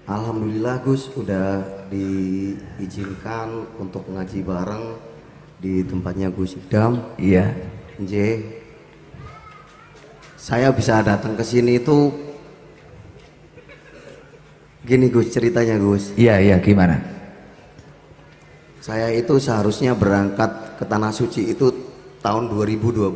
Alhamdulillah Gus udah diizinkan untuk ngaji bareng di tempatnya Gus Idam. Iya. J. Saya bisa datang ke sini itu gini Gus, ceritanya Gus. Iya, iya, gimana? Saya itu seharusnya berangkat ke Tanah Suci itu tahun 2012.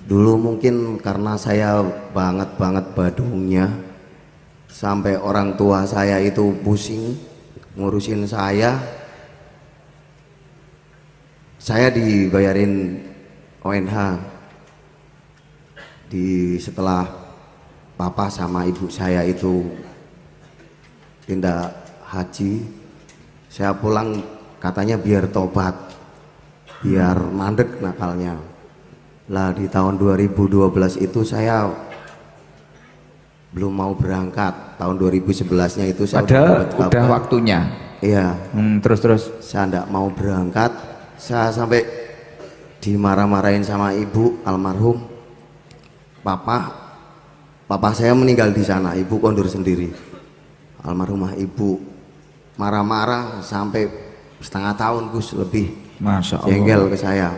Dulu mungkin karena saya banget badungnya, sampai orang tua saya itu pusing ngurusin saya dibayarin ONH setelah papa sama ibu saya itu tindak haji. Saya pulang katanya biar tobat, biar mandek nakalnya lah. Di tahun 2012 itu saya belum mau berangkat. Tahun 2011 nya itu saya udah waktunya. Iya. Terus saya enggak mau berangkat. Saya sampai dimarah-marahin sama ibu almarhum. Papa saya meninggal di sana, ibu kondur sendiri. Almarhumah ibu marah-marah sampai setengah tahun Gus lebih. Masya Allah. Jengkel ke saya.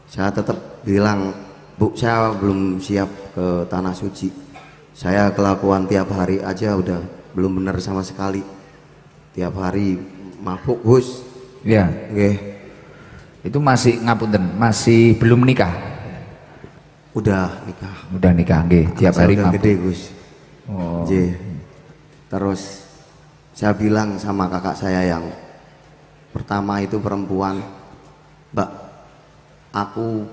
Saya tetap bilang, Bu, saya belum siap ke Tanah Suci. Saya kelakuan tiap hari aja udah belum benar sama sekali. Tiap hari mabuk Gus. Iya. Nggih. Itu masih ngapunten, masih belum nikah. Udah nikah. Udah nikah, nggih. Tiap hari udah mabuk. gede Gus. Oh. Terus saya bilang sama kakak saya yang pertama itu perempuan, Mbak, aku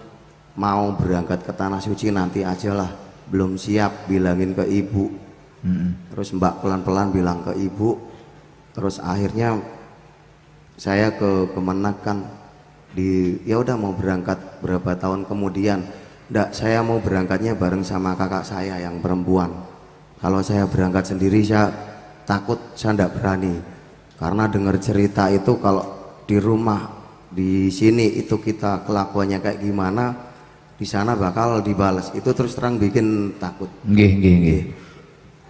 mau berangkat ke Tanah Suci nanti aja lah, belum siap, bilangin ke ibu. Terus Mbak pelan-pelan bilang ke ibu. Terus akhirnya saya ke Kemenak kan, ya udah mau berangkat berapa tahun kemudian. Nggak, saya mau berangkatnya bareng sama kakak saya yang perempuan. Kalau saya berangkat sendiri saya takut, saya nggak berani. Karena dengar cerita itu kalau di rumah di sini itu kita kelakuannya kayak gimana, di sana bakal dibalas. Itu terus terang bikin takut. Nggih.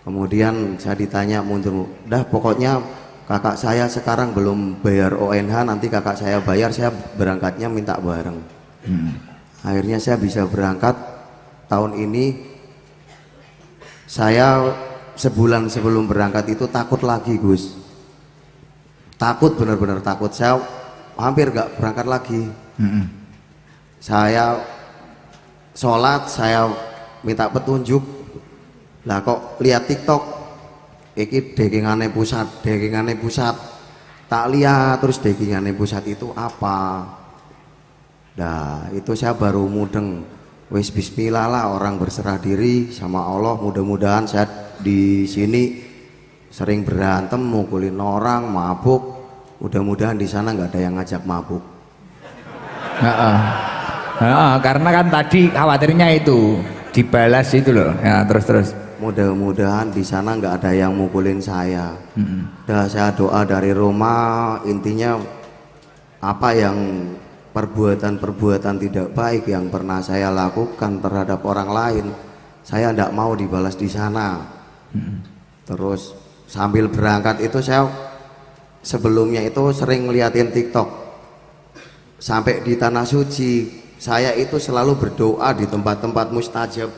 Kemudian saya ditanya mundur, dah pokoknya kakak saya sekarang belum bayar ONH, nanti kakak saya bayar, saya berangkatnya minta bareng. Akhirnya saya bisa berangkat tahun ini. Saya sebulan sebelum berangkat itu takut lagi Gus, takut, benar-benar takut. Saya hampir gak berangkat lagi. Saya sholat, saya minta petunjuk lah, kok lihat TikTok iki dagingane pusat, tak lihat terus dagingane pusat itu apa. Nah itu saya baru mudeng, wis bismillah lah, orang berserah diri sama Allah. Mudah-mudahan saya di sini sering berantem, mukulin orang, mabuk. Mudah-mudahan di sana nggak ada yang ngajak mabuk. Karena kan tadi khawatirnya itu dibalas itu loh. Ya, terus. Mudah-mudahan di sana nggak ada yang mukulin saya. Dah saya doa dari rumah, intinya apa yang perbuatan tidak baik yang pernah saya lakukan terhadap orang lain, saya tidak mau dibalas di sana. Terus sambil berangkat itu saya sebelumnya itu sering ngeliatin TikTok. Sampai di Tanah Suci saya itu selalu berdoa di tempat-tempat mustajab,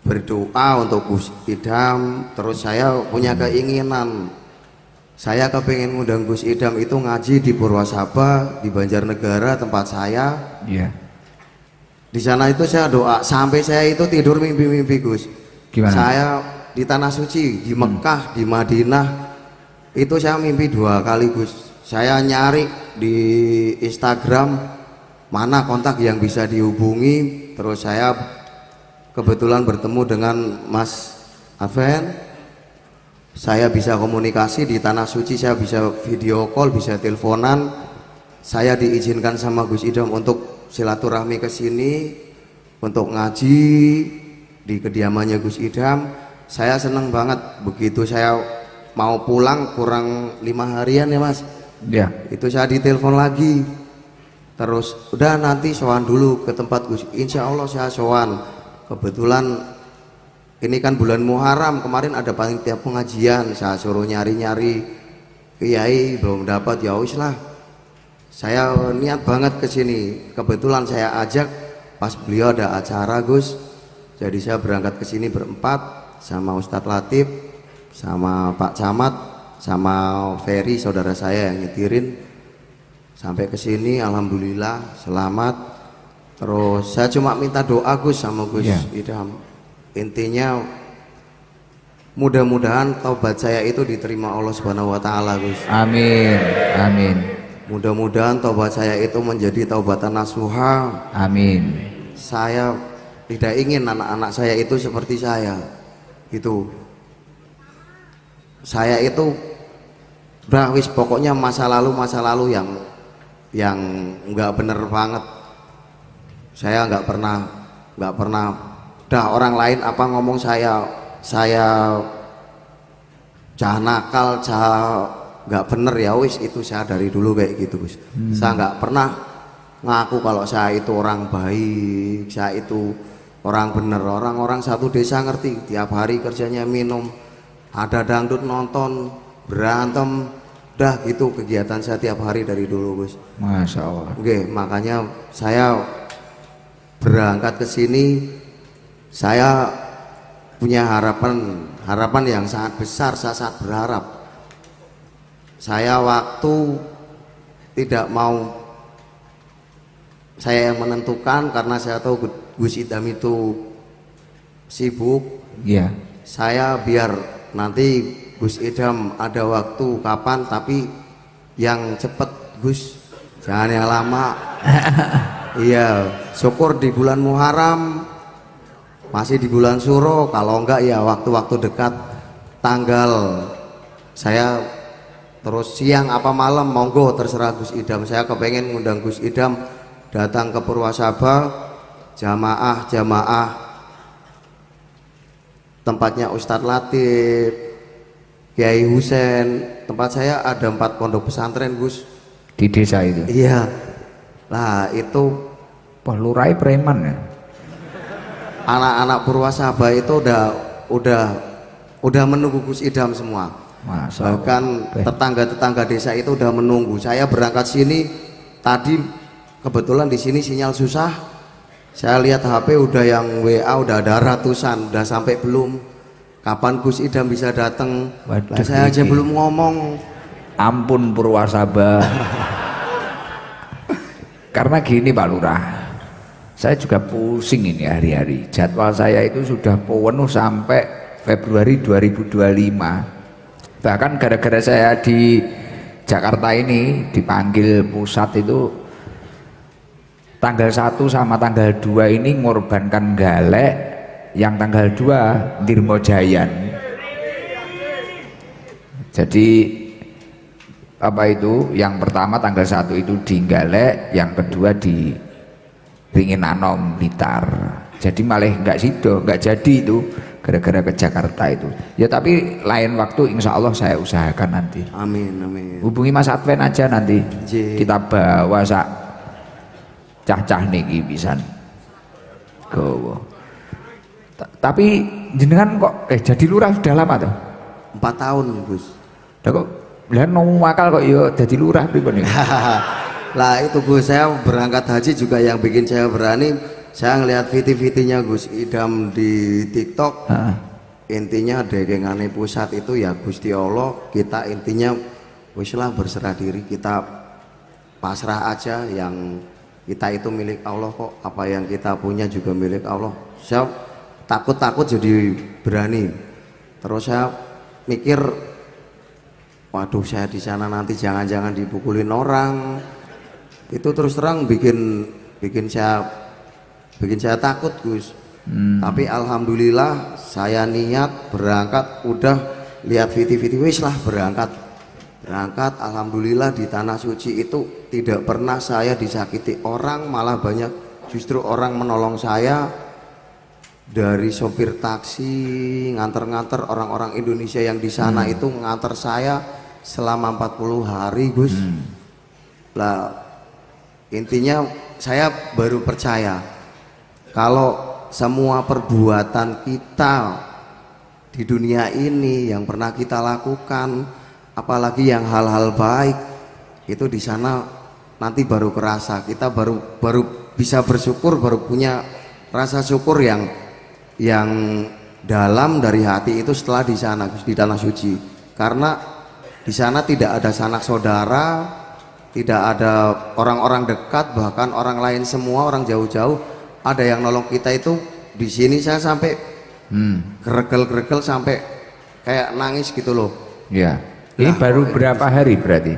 berdoa untuk Gus Idam. Terus saya punya keinginan, saya kepengen ngundang Gus Idam itu ngaji di Purwasaba, di Banjarnegara tempat saya. Iya. Di sana itu saya doa sampai saya itu tidur mimpi-mimpi Gus. Gimana? Saya di Tanah Suci, di Mekah, di Madinah, itu saya mimpi 2 kali Gus. Saya nyari di Instagram mana kontak yang bisa dihubungi. Terus saya kebetulan bertemu dengan Mas Aven. Saya bisa komunikasi di Tanah Suci, saya bisa video call, bisa teleponan. Saya diizinkan sama Gus Idam untuk silaturahmi ke sini, untuk ngaji di kediamannya Gus Idam. Saya senang banget. Begitu saya mau pulang kurang 5 harian ya Mas. Ya. Itu saya ditelepon lagi. Terus udah nanti sowan dulu ke tempat Gus. Insya Allah saya sowan. Kebetulan ini kan bulan Muharram, kemarin ada panitia pengajian, saya suruh nyari-nyari kiai belum dapat, ya wis lah. Saya niat banget ke sini. Kebetulan saya ajak pas beliau ada acara, Gus. Jadi saya berangkat ke sini berempat sama Ustadz Latif, sama Pak Camat, sama Ferry saudara saya yang nyetirin. Sampai ke sini alhamdulillah selamat. Terus saya cuma minta doa Gus sama Gus Idham. Intinya mudah-mudahan taubat saya itu diterima Allah Subhanahu wa taala, Gus. Amin. Amin. Mudah-mudahan taubat saya itu menjadi taubatan nasuha. Amin. Saya tidak ingin anak-anak saya itu seperti saya. Itu. Saya itu udah wis pokoknya masa lalu yang nggak bener banget. Saya nggak pernah dah orang lain apa ngomong saya cah nakal, cah nggak bener, ya wis itu saya dari dulu kayak gitu, Gus. Saya nggak pernah ngaku kalau saya itu orang baik, saya itu orang bener. Orang-orang satu desa ngerti, tiap hari kerjanya minum, ada dangdut nonton, berantem, dah gitu kegiatan saya tiap hari dari dulu, Gus. Masya Allah. Oke, makanya saya berangkat ke sini, saya punya harapan yang sangat besar. Saya sangat berharap. Saya waktu tidak mau saya yang menentukan, karena saya tahu Gus Idham itu sibuk. Iya. Saya biar nanti Gus Idham ada waktu kapan, tapi yang cepet Gus, jangan yang lama. Iya, syukur di bulan Muharram, masih di bulan Suro, kalau enggak ya waktu-waktu dekat tanggal saya terus siang apa malam, monggo terserah Gus Idham. Saya kepengen ngundang Gus Idham datang ke Purwasaba, jamaah tempatnya Ustadz Latif, Kiai Husen. Tempat saya ada 4 pondok pesantren, Gus, Di desa itu. iya lah. Itu Wah, lurai preman ya. anak-anak Purwasaba itu udah menunggu Gus Idham semua. Bahkan tetangga-tetangga desa itu udah menunggu. Saya berangkat sini tadi, kebetulan di sini sinyal susah. Saya lihat HP udah yang WA udah ada ratusan, udah sampai belum. Kapan Gus Idham bisa datang? Saya aja belum ngomong. Ampun Purwasaba. Karena gini Pak Lurah, saya juga pusing ini hari-hari. Jadwal saya itu sudah penuh sampai Februari 2025. Bahkan gara-gara saya di Jakarta ini dipanggil pusat itu, tanggal 1 sama tanggal 2 ini ngorbankan Galek, yang tanggal 2 Dirmojayan. Jadi apa itu, yang pertama tanggal 1 itu di Galek, yang kedua di Ringin Anom Blitar. Jadi malah nggak sido, nggak jadi itu gara-gara ke Jakarta itu. Ya tapi lain waktu insya Allah saya usahakan nanti. Amin, amin. Hubungi Mas Adven aja nanti. Kita bawa sak cah-cah niki pisan. Gowo. Tapi jenengan kok jadi lurah sudah lama tuh? 4 tahun, Gus. Lah kok lah nemu akal kok ya jadi lurah pripun iki? Lah itu Gus, saya berangkat haji juga yang bikin saya berani. Saya ngelihat video-videonya Gus Idham di TikTok. Intinya degengane pusat itu ya Gusti Allah. Kita intinya wis lah berserah diri, kita pasrah aja. Yang kita itu milik Allah kok. Apa yang kita punya juga milik Allah. Saya takut jadi berani. Terus saya mikir, waduh saya di sana nanti jangan-jangan dipukulin orang. Itu terus terang bikin saya takut, Gus. Tapi alhamdulillah saya niat berangkat, udah lihat video-video, wis lah berangkat. Alhamdulillah di tanah suci itu tidak pernah saya disakiti orang, malah banyak justru orang menolong saya. Dari sopir taksi nganter-nganter orang-orang Indonesia yang di sana itu nganter saya selama 40 hari, Gus. Lah intinya saya baru percaya kalau semua perbuatan kita di dunia ini yang pernah kita lakukan, apalagi yang hal-hal baik, itu di sana nanti baru kerasa, kita baru bisa bersyukur, baru punya rasa syukur yang dalam dari hati itu setelah di sana, di tanah suci. Karena di sana tidak ada sanak saudara, tidak ada orang-orang dekat, bahkan orang lain semua, orang jauh-jauh ada yang nolong kita. Itu di sini saya sampai geregel-geregel sampai kayak nangis gitu loh. Ya. Ini Nah, baru berapa hari berarti?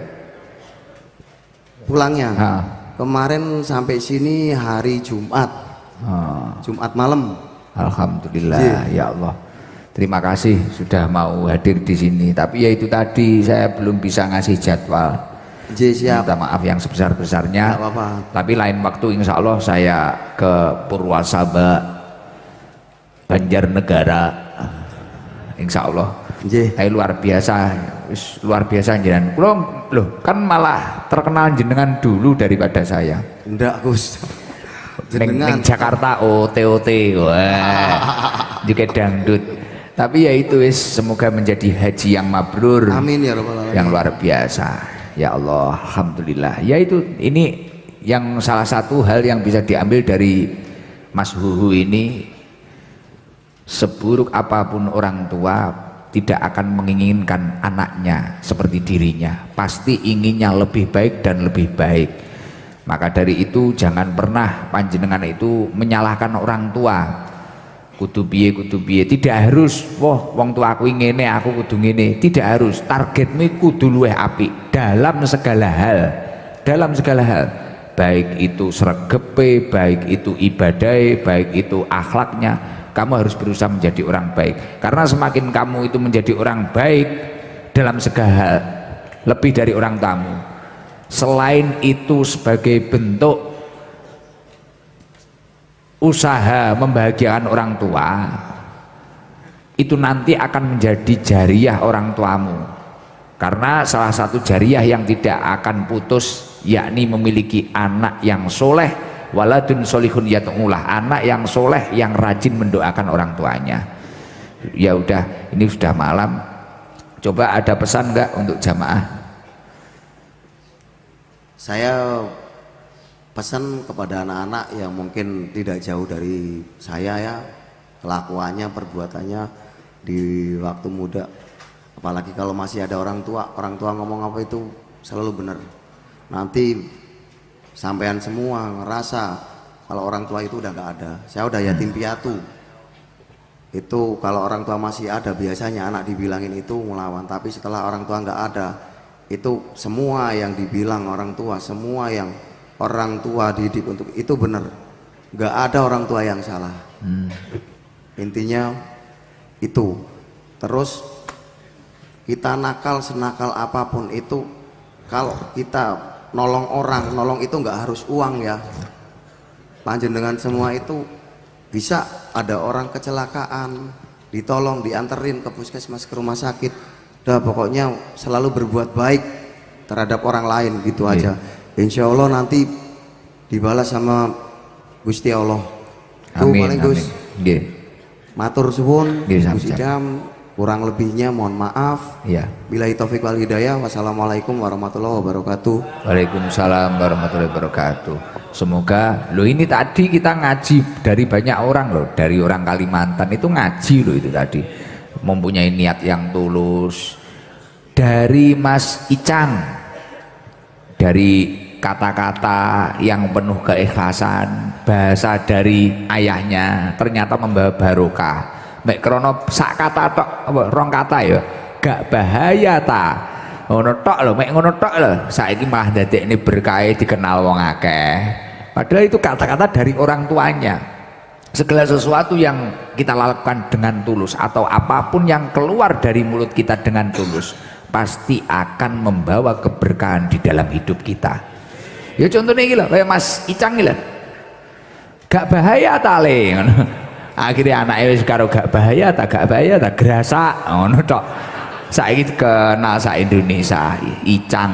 Pulangnya Ha. kemarin sampai sini hari Jumat, Jumat malam. Alhamdulillah, ya Allah. Terima kasih sudah mau hadir di sini. Tapi ya itu tadi saya belum bisa ngasih jadwal. Siap. Minta maaf yang sebesar-besarnya. Nggak apa-apa. Tapi lain waktu insya Allah saya ke Purwasaba, Banjarnegara. Insya Allah. Luar biasa, luar biasa jenengan. Kulo loh kan malah terkenal jenengan dulu daripada saya. Enggak, Gus. Neng Jakarta OT wah juga dangdut. Tapi ya itu semoga menjadi haji yang mabrur. Amin ya rabbal alamin. Yang luar biasa. Ya Allah, alhamdulillah. Ya itu ini yang salah satu hal yang bisa diambil dari Mas Huhu ini, seburuk apapun orang tua tidak akan menginginkan anaknya seperti dirinya, pasti inginnya lebih baik dan lebih baik. Maka dari itu jangan pernah panjenengan itu menyalahkan orang tua. Kudu piye, tidak harus wong tua aku ngene aku kudu ngene, tidak harus. Targetmu kudu luwih apik dalam segala hal. Baik itu sregepe, baik itu ibadai, baik itu akhlaknya, kamu harus berusaha menjadi orang baik. Karena semakin kamu itu menjadi orang baik dalam segala hal, lebih dari orang tamu. Selain itu sebagai bentuk usaha membahagiakan orang tua, itu nanti akan menjadi jariah orang tuamu. Karena salah satu jariah yang tidak akan putus yakni memiliki anak yang soleh, waladun solihun yat'ulah, anak yang soleh yang rajin mendoakan orang tuanya. Ya udah, ini sudah malam, coba ada pesan enggak untuk jamaah? Saya pesan kepada anak-anak yang mungkin tidak jauh dari saya ya, kelakuannya, perbuatannya di waktu muda, apalagi kalau masih ada orang tua ngomong apa itu selalu benar. Nanti sampean semua ngerasa kalau orang tua itu udah gak ada. Saya udah yatim piatu. Itu kalau orang tua masih ada biasanya anak dibilangin itu ngelawan, tapi setelah orang tua nggak ada, itu semua yang dibilang orang tua, semua yang orang tua didik untuk itu benar. Nggak ada orang tua yang salah. Intinya itu. Terus kita nakal senakal apapun itu, kalau kita nolong orang, nolong itu nggak harus uang ya. Panjenengan semua itu bisa ada orang kecelakaan, ditolong, dianterin ke puskesmas, ke rumah sakit. Udah pokoknya selalu berbuat baik terhadap orang lain gitu aja. Insya Allah nanti dibalas sama Gusti Allah. Amin, paling Gus. Nggih. Matur suwun, Nggih, Gus Idam. Kurang lebihnya mohon maaf. Iya. Billahi taufik wal hidayah. Wassalamualaikum warahmatullahi wabarakatuh. Waalaikumsalam warahmatullahi wabarakatuh. Semoga lo ini tadi kita ngaji dari banyak orang loh, dari orang Kalimantan itu ngaji loh itu tadi, mempunyai niat yang tulus. Dari Mas Icang, dari kata-kata yang penuh keikhlasan, bahasa dari ayahnya ternyata membawa barokah. Mek krono sak kata tok apa rong kata ya gak bahaya ta ngono tok lho, mek ngono tok lho saiki malah dadekne berkah dikenal wong akeh, padahal itu kata-kata dari orang tuanya. Segala sesuatu yang kita lakukan dengan tulus atau apapun yang keluar dari mulut kita dengan tulus pasti akan membawa keberkahan di dalam hidup kita. Ya contohnya iki lho kayak Mas Icang iki lho, gak bahaya ta le ngono. Akhirnya anaknya wis karo gak bahaya tak gerasa ngono tok. Saiki kenal sak Indonesia, Icang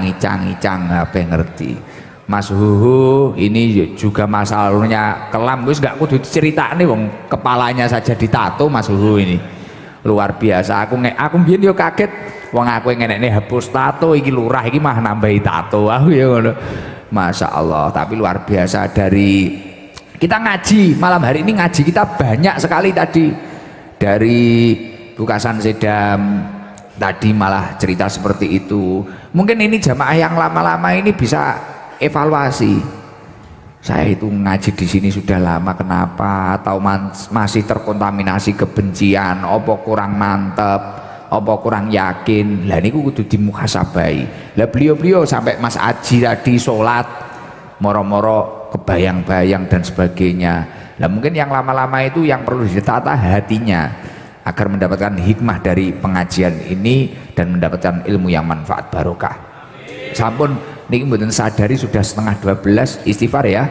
apa ngerti. Mas Huhu ini juga masa lalunya kelam, wis gak kudu diceritani wong kepalanya saja ditato Mas Huhu ini. Luar biasa, aku mbiyen yo kaget wong aku ngenekne hapus tato iki lurah iki mah nambahi tato aku ya ngono. Masya Allah, tapi luar biasa dari kita ngaji malam hari ini ngaji kita banyak sekali tadi dari Bukasan Sedam tadi malah cerita seperti itu. Mungkin ini jamaah yang lama-lama ini bisa evaluasi. Saya itu ngaji di sini sudah lama kenapa? Atau masih terkontaminasi kebencian? Apa kurang mantep? Apa kurang yakin? Lah niku kudu dimuhasabai. Lah beliau-beliau sampai Mas Aji tadi sholat moro-moro kebayang-bayang dan sebagainya. Lah mungkin yang lama-lama itu yang perlu ditata hatinya agar mendapatkan hikmah dari pengajian ini dan mendapatkan ilmu yang manfaat barokah. Sampun niki mboten sadari sudah setengah 12 istighfar ya.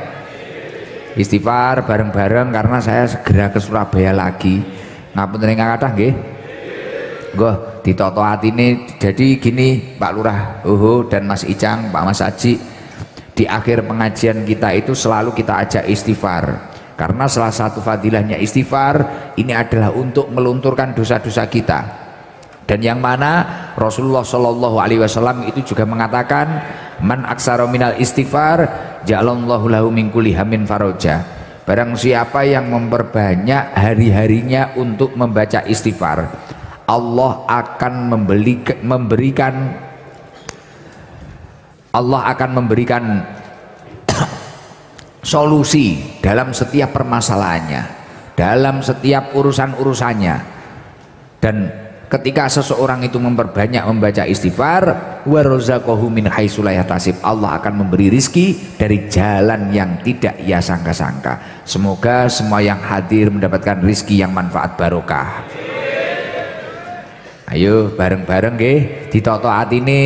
Istighfar bareng-bareng karena saya segera ke Surabaya lagi. Ngapunten ingkang kathah nggih. Nggih ditoto atine. Jadi gini Pak Lurah dan Mas Icang, Pak Mas Aji, di akhir pengajian kita itu selalu kita ajak istighfar. Karena salah satu fadilahnya istighfar ini adalah untuk melunturkan dosa-dosa kita. Dan yang mana Rasulullah Shallallahu Alaihi Wasallam itu juga mengatakan, man aksara minal istighfar ja'alallahu lahu min kulli hammin faraja. Barang siapa yang memperbanyak hari-harinya untuk membaca istighfar, Allah akan memberikan solusi dalam setiap permasalahannya, dalam setiap urusan-urusannya. Dan ketika seseorang itu memperbanyak membaca istighfar, wa razaqahu min haitsu la yahtasib, Allah akan memberi rizki dari jalan yang tidak ia sangka-sangka. Semoga semua yang hadir mendapatkan rizki yang manfaat barokah. Ayo bareng-bareng nggih, ditata atine,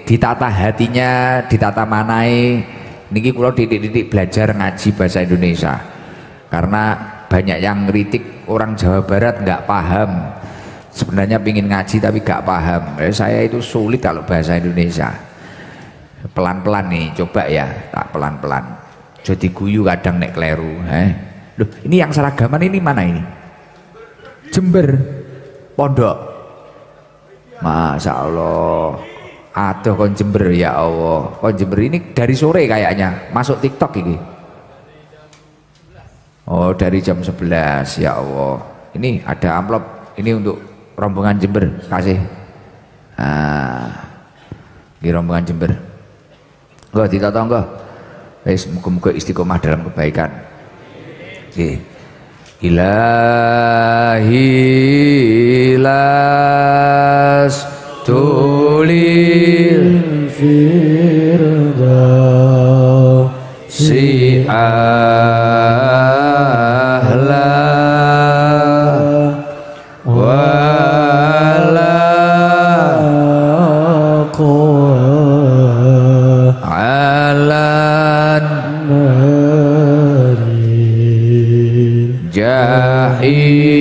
ditata hatinya, ditata manai. Niki kula titik-titik belajar ngaji bahasa Indonesia karena banyak yang ngeritik orang Jawa Barat nggak paham, sebenarnya pingin ngaji tapi nggak paham. Saya itu sulit kalau bahasa Indonesia. Pelan-pelan nih, coba ya, tak pelan-pelan. Jadi guyu kadang nek kleru. Loh, ini yang seragaman ini mana ini? Jember, Pondok. Masya Allah. Aduh kon Jember ya Allah. Kon Jember ini dari sore kayaknya masuk TikTok ini. Oh dari jam 11 ya Allah. Ini ada amplop ini untuk rombongan Jember, kasih. Di rombongan Jember. Enggak ditata enggak. Muga-muga istiqomah dalam kebaikan. Oke. Ilahi las tulil firdausi ahla wala alan jahil